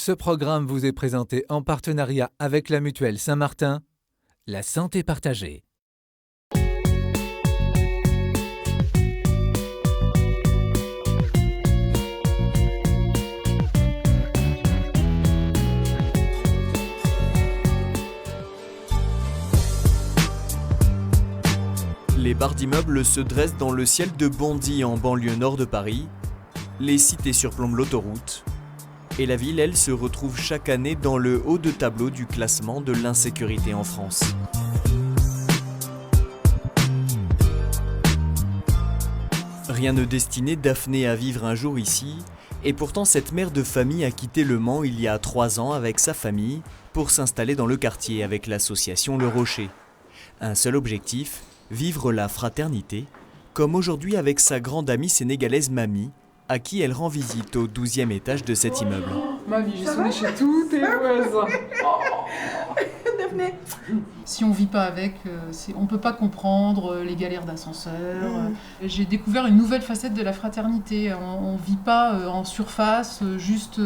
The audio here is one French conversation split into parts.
Ce programme vous est présenté en partenariat avec la Mutuelle Saint-Martin, la santé partagée. Les barres d'immeubles se dressent dans le ciel de Bondy en banlieue nord de Paris. Les cités surplombent l'autoroute. Et la ville, elle, se retrouve chaque année dans le haut de tableau du classement de l'insécurité en France. Rien ne destinait Daphné à vivre un jour ici, et pourtant cette mère de famille a quitté Le Mans il y a 3 ans avec sa famille pour s'installer dans le quartier avec l'association Le Rocher. Un seul objectif, vivre la fraternité, comme aujourd'hui avec sa grande amie sénégalaise Mamie, à qui elle rend visite au 12e étage de cet immeuble. Mamie, j'ai sonné chez tous tes voisins. Si on vit pas avec, on ne peut pas comprendre les galères d'ascenseur. J'ai découvert une nouvelle facette de la fraternité. On ne vit pas en surface, juste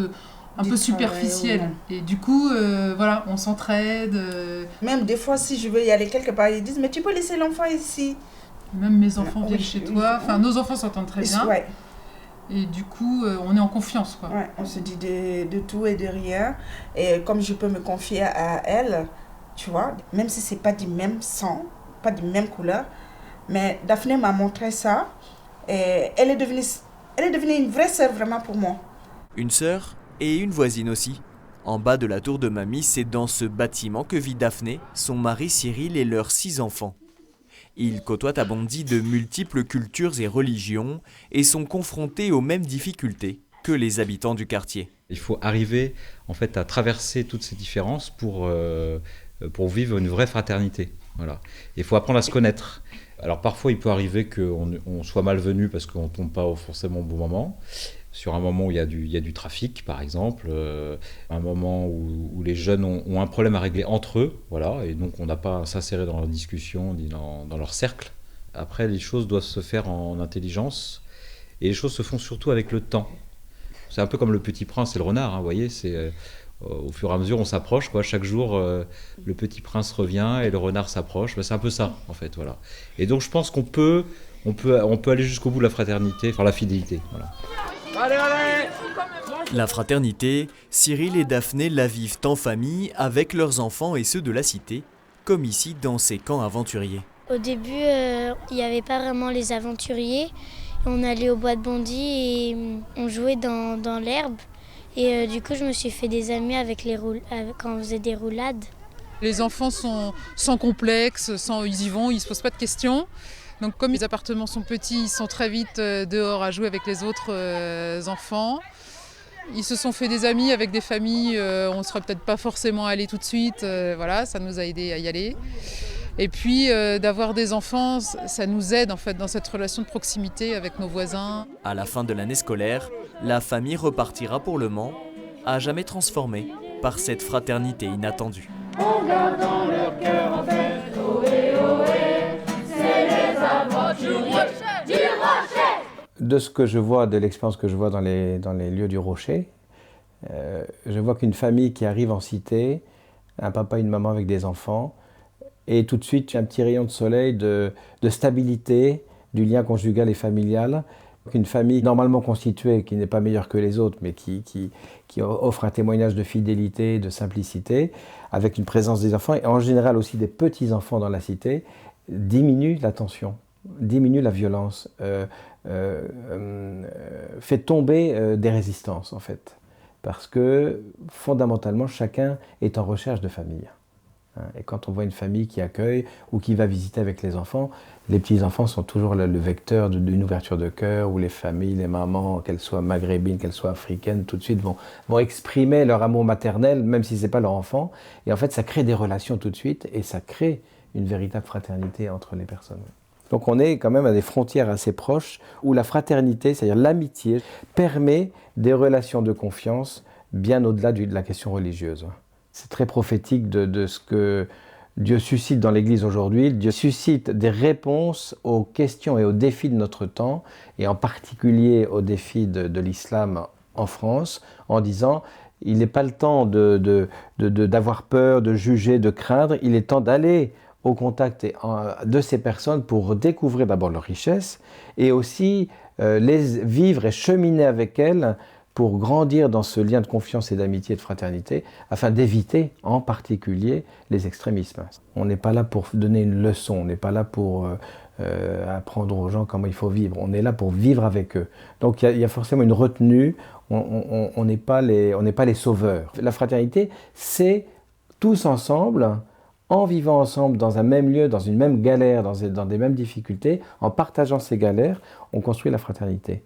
un peu superficiel. Ouais. Et du coup, voilà, on s'entraide. Même des fois, si je veux y aller quelque part, ils disent « mais tu peux laisser l'enfant ici ». Même mes enfants viennent chez toi. Enfin, nos enfants s'entendent très bien. Ouais. Et du coup, on est en confiance, quoi. Ouais, on se dit de tout et de rien. Et comme je peux me confier à elle, tu vois, même si c'est pas du même sang, pas du même couleur, mais Daphné m'a montré ça. Et elle est devenue une vraie sœur vraiment pour moi. Une sœur et une voisine aussi. En bas de la tour de Mamie, c'est dans ce bâtiment que vit Daphné, son mari Cyril et leurs 6 enfants. Ils côtoient à Bondy de multiples cultures et religions et sont confrontés aux mêmes difficultés que les habitants du quartier. Il faut arriver en fait à traverser toutes ces différences pour vivre une vraie fraternité. Voilà. Il faut apprendre à se connaître. Alors parfois il peut arriver qu'on soit malvenu parce qu'on ne tombe pas forcément au bon moment. Sur un moment où il y a du trafic, par exemple, un moment où les jeunes ont un problème à régler entre eux, voilà, et donc on n'a pas à s'insérer dans leur discussion, ni dans leur cercle. Après, les choses doivent se faire en intelligence, et les choses se font surtout avec le temps. C'est un peu comme le Petit Prince et le renard, hein, vous voyez, c'est, au fur et à mesure on s'approche, quoi. Chaque jour, le Petit Prince revient et le renard s'approche, c'est un peu ça, en fait, voilà. Et donc je pense qu'on peut aller jusqu'au bout de la fraternité, enfin la fidélité, voilà. Allez, allez ! La fraternité, Cyril et Daphné la vivent en famille avec leurs enfants et ceux de la cité, comme ici dans ces camps aventuriers. Au début, il n'y avait pas vraiment les aventuriers. On allait au bois de Bondy et on jouait dans l'herbe. Et du coup, je me suis fait des amis quand on faisait des roulades. Les enfants sont sans complexe, ils y vont, ils ne se posent pas de questions. Donc comme les appartements sont petits, ils sont très vite dehors à jouer avec les autres enfants. Ils se sont fait des amis avec des familles, on ne serait peut-être pas forcément allé tout de suite. Voilà, ça nous a aidés à y aller. Et puis d'avoir des enfants, ça nous aide en fait dans cette relation de proximité avec nos voisins. À la fin de l'année scolaire, la famille repartira pour Le Mans, à jamais transformée par cette fraternité inattendue. On garde dans leur cœur en fait, ohé, ohé, c'est les aventuriers du Rocher. De ce que je vois, de l'expérience que je vois dans les lieux du Rocher, je vois qu'une famille qui arrive en cité, un papa et une maman avec des enfants, et tout de suite un petit rayon de soleil de stabilité, du lien conjugal et familial. Une famille normalement constituée, qui n'est pas meilleure que les autres, mais qui offre un témoignage de fidélité, de simplicité, avec une présence des enfants, et en général aussi des petits-enfants dans la cité, diminue la tension, diminue la violence, fait tomber des résistances en fait. Parce que fondamentalement, chacun est en recherche de famille. Et quand on voit une famille qui accueille ou qui va visiter avec les enfants, les petits-enfants sont toujours le vecteur d'une ouverture de cœur, où les familles, les mamans, qu'elles soient maghrébines, qu'elles soient africaines, tout de suite vont exprimer leur amour maternel, même si ce n'est pas leur enfant. Et en fait, ça crée des relations tout de suite, et ça crée une véritable fraternité entre les personnes. Donc on est quand même à des frontières assez proches, où la fraternité, c'est-à-dire l'amitié, permet des relations de confiance bien au-delà de la question religieuse. C'est très prophétique de ce que Dieu suscite dans l'Église aujourd'hui. Dieu suscite des réponses aux questions et aux défis de notre temps, et en particulier aux défis de l'islam en France, en disant il n'est pas le temps d'avoir peur, de juger, de craindre. Il est temps d'aller au contact de ces personnes pour découvrir d'abord leurs richesses et aussi les vivre et cheminer avec elles pour grandir dans ce lien de confiance et d'amitié et de fraternité, afin d'éviter en particulier les extrémismes. On n'est pas là pour donner une leçon, on n'est pas là pour apprendre aux gens comment il faut vivre, on est là pour vivre avec eux. Donc il y a forcément une retenue, on n'est pas les sauveurs. La fraternité, c'est tous ensemble, en vivant ensemble dans un même lieu, dans une même galère, dans des mêmes difficultés, en partageant ces galères, on construit la fraternité.